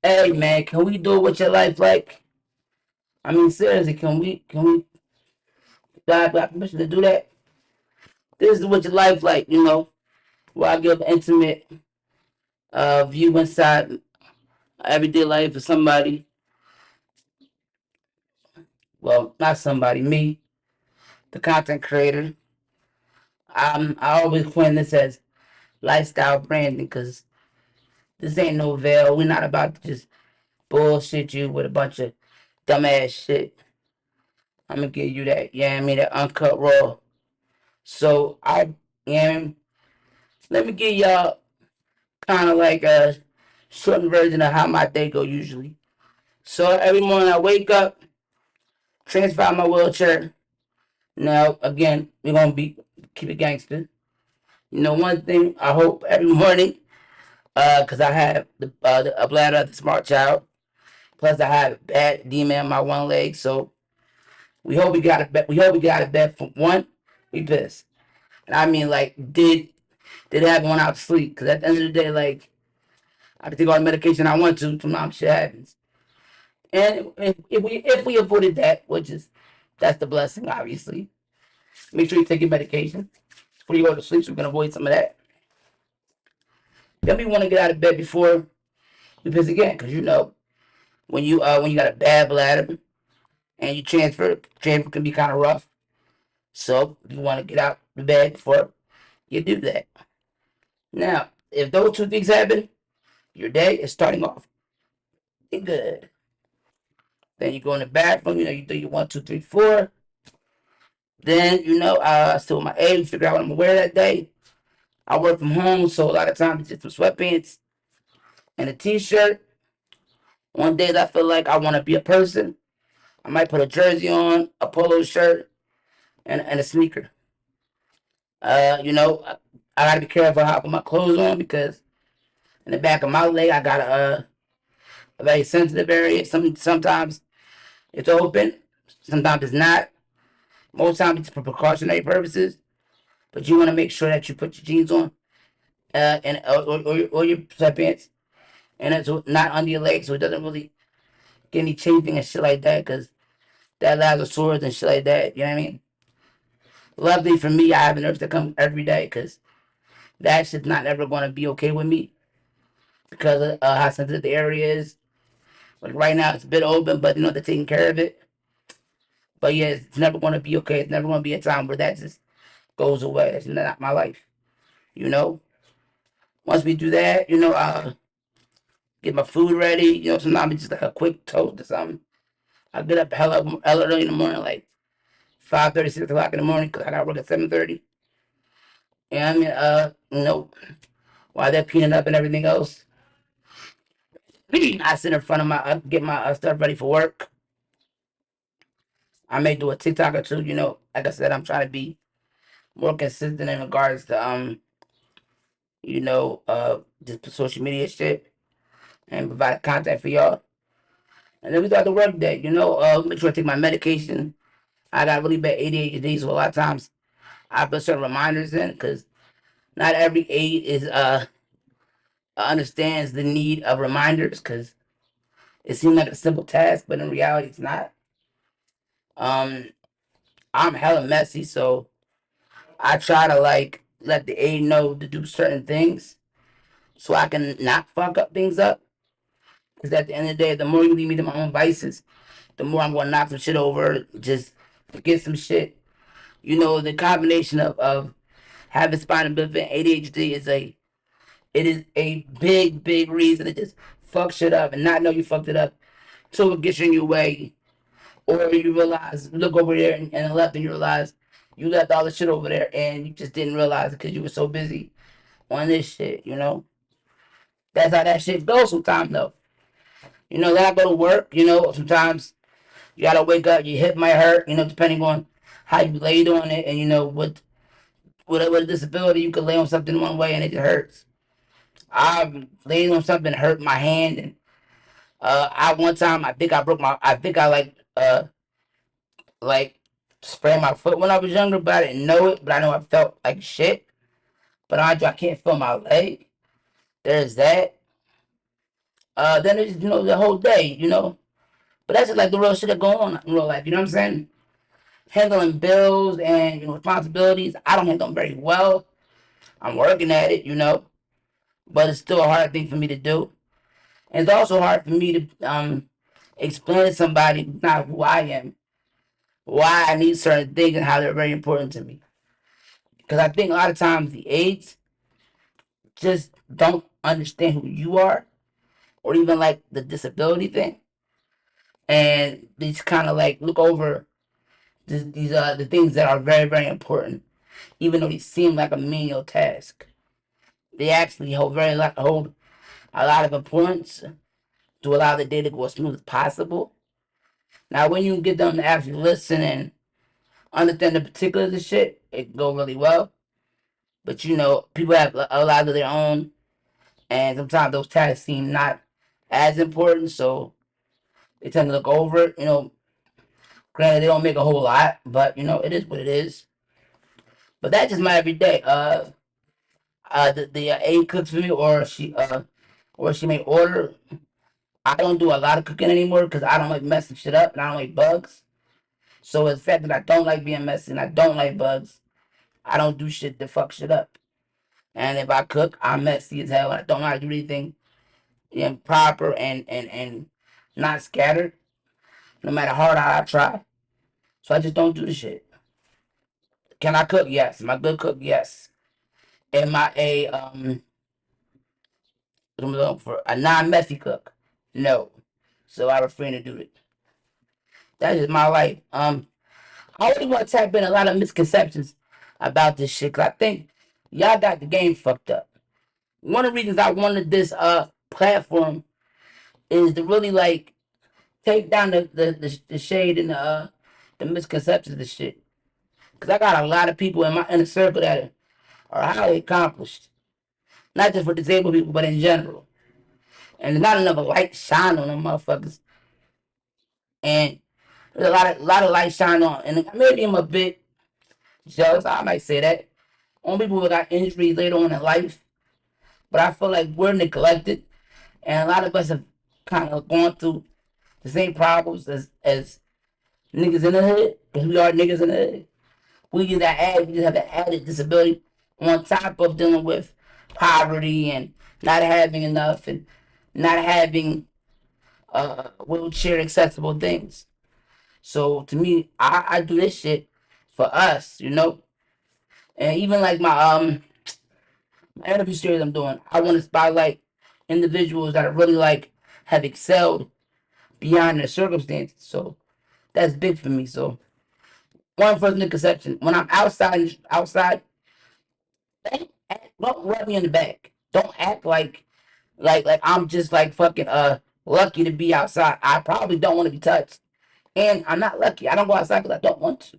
Hey man, can we do it with your life like? I mean seriously, can we got permission to do that? This is what your life like, where I give intimate view inside everyday life of somebody. Well, not somebody, me, the content creator. I always coin this as lifestyle branding because this ain't no veil. We're not about to just bullshit you with a bunch of dumbass shit. I'm gonna give you that, yeah, I mean that uncut raw. So yeah, let me give y'all kind of like a shortened version of how my day go usually. So every morning I wake up, transfer out my wheelchair. Now again, we're gonna be keep it gangster. One thing I hope every morning, cause I have a bladder of the smart child. Plus I have bad demon in my one leg, so we hope we got a bet. We hope we got a bet for one. We pissed, and I mean like did have one out to sleep? Cause at the end of the day, like I can take all the medication I want to. Tomorrow shit happens. And if we avoided that, which is that's the blessing, obviously. Make sure you take your medication before you go to sleep, so we can avoid some of that. Then we want to get out of bed before we piss again, because when you got a bad bladder and you transfer can be kind of rough. So you want to get out the bed before you do that. Now, if those two things happen, your day is starting off good. Then you go in the bathroom, you do your 1, 2, 3, 4. Then I still my age, figure out what I'm gonna wear that day. I work from home, so a lot of times it's just some sweatpants and a t-shirt. One day that I feel like I want to be a person, I might put a jersey on, a polo shirt, and a sneaker. I gotta be careful how I put my clothes on because in the back of my leg I got a very sensitive area. Sometimes it's open, sometimes it's not. Most times it's for precautionary purposes, but you want to make sure that you put your jeans on and or your sweatpants, and it's not under your legs, so it doesn't really get any chafing and shit like that, because that allows the sores and shit like that. You know what I mean? Luckily for me, I have a nurse that comes every day, because that shit's not ever going to be okay with me because of how sensitive the area is. Like right now, it's a bit open, but they're taking care of it. But yeah, it's never going to be okay. It's never going to be a time where that just goes away. That's not my life. You know. Once we do that, get my food ready. Sometimes it's just like a quick toast or something. I get up hella early in the morning, like 5:30, 6 o'clock in the morning, because I got to work at 7:30. And I mean, while they're peeling up and everything else, I sit in front of get my stuff ready for work. I may do a TikTok or two. Like I said, I'm trying to be more consistent in regards to just social media shit and provide content for y'all. And then we got the work day. Make sure I take my medication. I got really bad ADHD, so a lot of times I put certain reminders in because not every aid is understands the need of reminders because it seems like a simple task, but in reality, it's not. Um, I'm hella messy, so I try to like let the aide know to do certain things so I can not fuck up things up. Because at the end of the day, the more you leave me to my own vices, the more I'm going to knock some shit over, just forget some shit. The combination of having spina bifida and ADHD is a big, big reason to just fuck shit up and not know you fucked it up till it gets in your way. Or you realize, look over there and left, and you realize you left all the shit over there and you just didn't realize it because you were so busy on this shit. That's how that shit goes sometimes, though. Then I go to work, sometimes you gotta wake up, your hip might hurt, depending on how you laid on it, and with a disability, you could lay on something one way and it hurts. I laid on something, hurt my hand, and I one time I think I like sprained my foot when I was younger, but I didn't know it. But I know I felt like shit. But I can't feel my leg. There's that. then it's, the whole day, But that's just like the real shit that go on in real life, you know what I'm saying? Handling bills and responsibilities, I don't handle them very well. I'm working at it, but it's still a hard thing for me to do. And it's also hard for me to explain to somebody not who I am, why I need certain things and how they're very important to me. Because I think a lot of times the aides just don't understand who you are, or even like the disability thing, and they just kind of like look over these the things that are very very important, even though they seem like a menial task. They actually hold a lot of importance to allow the day to go as smooth as possible. Now, when you get them to actually listen and understand the particulars of shit, it can go really well. But people have a lot of their own, and sometimes those tasks seem not as important, so they tend to look over it. Granted, they don't make a whole lot, but it is what it is. But that's just my everyday. The aide cooks for me, or she may order. I don't do a lot of cooking anymore because I don't like messing shit up and I don't like bugs. So it's the fact that I don't like being messy and I don't like bugs, I don't do shit to fuck shit up. And if I cook, I'm messy as hell and I don't know how to do anything proper and not scattered, no matter how hard I try. So I just don't do the shit. Can I cook? Yes. Am I good cook? Yes. Am I for a non-messy cook? No. So I refrain to do it. That is my life. I really want to tap in a lot of misconceptions about this shit, cause I think y'all got the game fucked up. One of the reasons I wanted this platform is to really like take down the shade and the misconceptions of the shit. Cause I got a lot of people in my inner circle that are highly accomplished, not just for disabled people, but in general. And there's not enough light shine on them motherfuckers. And there's a lot of light shine on, and maybe I'm a bit jealous. I might say that on people who got injuries later on in life, but I feel like we're neglected, and a lot of us have kind of gone through the same problems as niggas in the hood, because we are niggas in the hood. We just have that added disability on top of dealing with poverty and not having enough and not having wheelchair accessible things. So to me, I do this shit for us. And even like my interview series I'm doing, I want to spotlight individuals that are really like have excelled beyond their circumstances. So that's big for me. So one first misconception: when I'm outside, don't rub me in the back. Don't act like I'm just like fucking lucky to be outside. I probably don't want to be touched, and I'm not lucky. I don't go outside because I don't want to.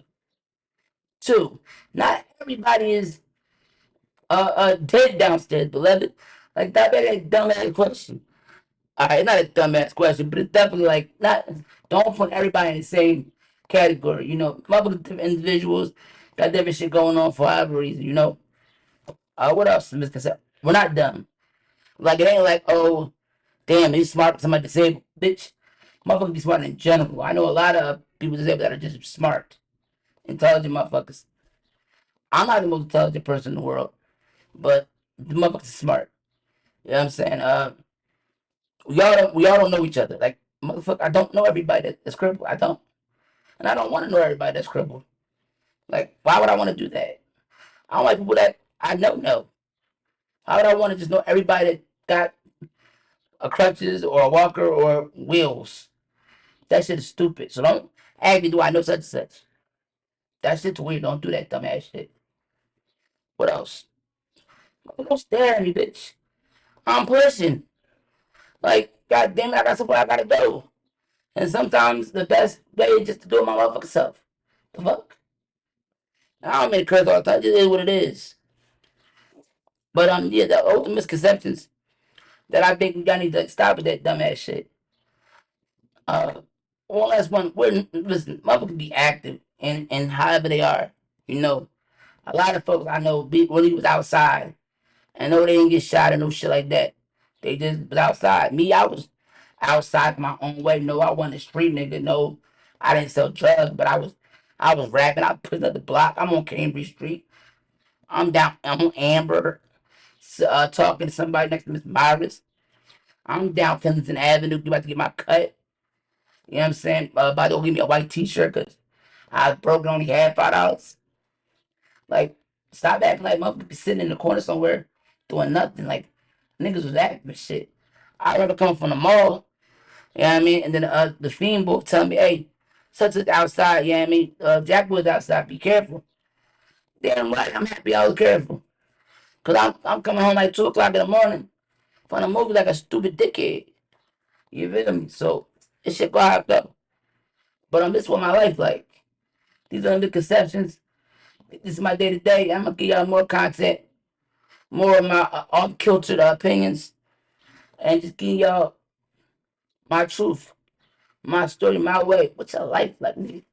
Two, not everybody is dead downstairs, beloved. Like that ain't a dumbass question. Alright, not a dumbass question, but it's definitely like not. Don't put everybody in the same category. Multiple different individuals got different shit going on for whatever reason. What else, Mr. Cassell? We're not dumb. Like it ain't like, oh, damn, he's smart. Somebody disabled, bitch. Motherfuckers be smart in general. I know a lot of people disabled that are just smart, intelligent motherfuckers. I'm not the most intelligent person in the world, but the motherfuckers are smart. You know what I'm saying? We all don't know each other. Like motherfucker, I don't know everybody that's crippled. I don't, and I don't want to know everybody that's crippled. Like, why would I want to do that? I don't like people that I know. How would I want to just know everybody that got a crutches or a walker or wheels? That shit is stupid. So don't ask me, do I know such and such? That shit's weird. Don't do that dumbass shit. What else? Don't stare at me, bitch. I'm pushing. Like, god damn it, I got somewhere I gotta go. And sometimes the best way is just to do it my motherfucking self. The fuck? I don't make curse all the time. It just is what it is. But yeah, the old misconceptions that I think we gotta need to stop with that dumbass shit. Uh, one last one. Listen, motherfuckers be active and however they are. You know, a lot of folks I know when he was outside, and know they didn't get shot or no shit like that. They just was outside. Me, I was outside my own way. No, I wasn't a street nigga. No, I didn't sell drugs, but I was rapping. I put up the block. I'm on Cambridge Street. I'm down. I'm on Amber. Talking to somebody next to Miss Myris. I'm down Kensington Avenue. About to get my cut. You know what I'm saying? About to go give me a white T-shirt because I was broke and only had $5. Like, stop acting like motherfuckers be sitting in the corner somewhere doing nothing. Like, niggas was acting for shit. I rather come from the mall, you know what I mean? And then the fiend boy tell me, hey, such as outside, you know what I mean? Jackwood's outside, be careful. Damn right, I'm happy I was careful. Because I'm coming home like 2 o'clock in the morning from a movie like a stupid dickhead. You feel me? So, this shit go hyped up. But this is what my life like. These are the conceptions. This is my day to day. I'm going to give y'all more content, more of my off kiltered opinions, and just give y'all my truth, my story, my way. What's your life like, nigga?